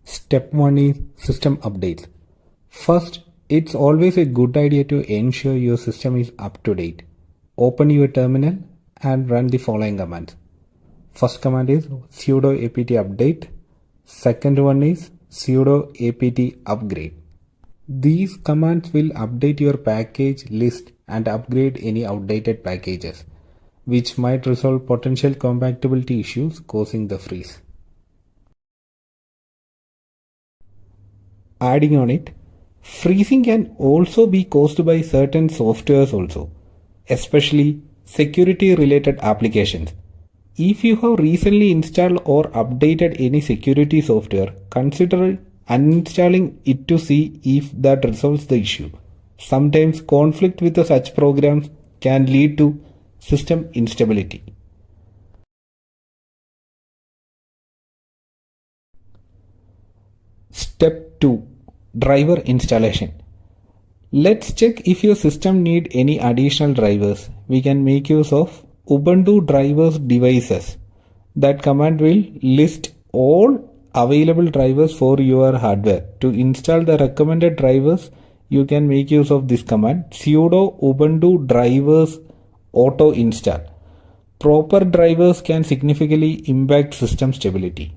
Step 1 is system updates. First, it's always a good idea to ensure your system is up to date. Open your terminal and run the following commands. First command is sudo apt update. Second one is sudo apt upgrade. These commands will update your package list and upgrade any outdated packages, which might resolve potential compatibility issues causing the freeze. Adding on it, freezing can also be caused by certain softwares also, especially security related applications. If you have recently installed or updated any security software, consider uninstalling it to see if that resolves the issue. Sometimes conflict with such programs can lead to system instability. Step 2. Driver installation. Let's check if your system need any additional drivers. We can make use of Ubuntu drivers devices. That command will list all available drivers for your hardware. To install the recommended drivers, you can make use of this command sudo ubuntu drivers auto install. Proper drivers can significantly impact system stability.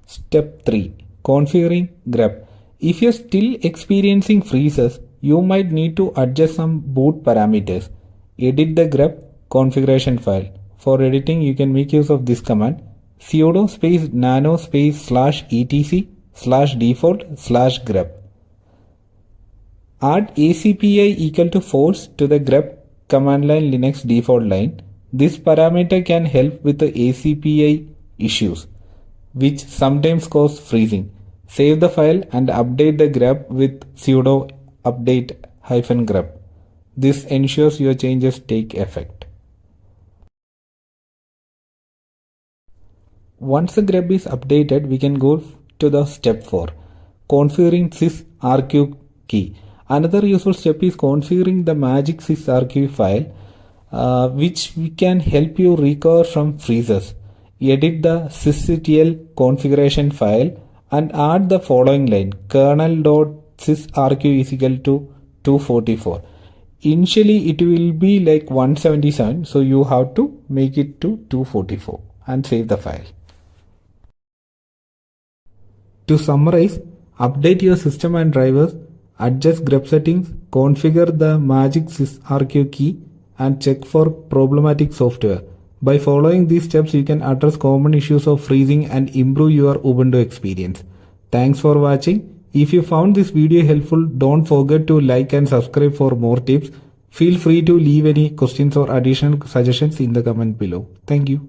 Step 3. Configuring grep. If you're still experiencing freezes, you might need to adjust some boot parameters. Edit the grep configuration file. For editing, you can make use of this command sudo space nano space /etc /default /grep. Add ACPI equal to force to the grep command line Linux default line. This parameter can help with the ACPI issues, which sometimes cause freezing. Save the file and update the grep with sudo update -grep. This ensures your changes take effect. Once the grep is updated, we can go to the step 4, configuring sysrq key. Another useful step is configuring the magic sysrq file, which can help you recover from freezes. Edit the sysctl configuration file and add the following line kernel.sysrq is equal to 244. Initially it will be like 177, so you have to make it to 244 and save the file. To summarize, update your system and drivers, adjust grep settings, configure the magic sysrq key and check for problematic software. By following these steps, you can address common issues of freezing and improve your Ubuntu experience. Thanks for watching. If you found this video helpful, don't forget to like and subscribe for more tips. Feel free to leave any questions or additional suggestions in the comment below. Thank you.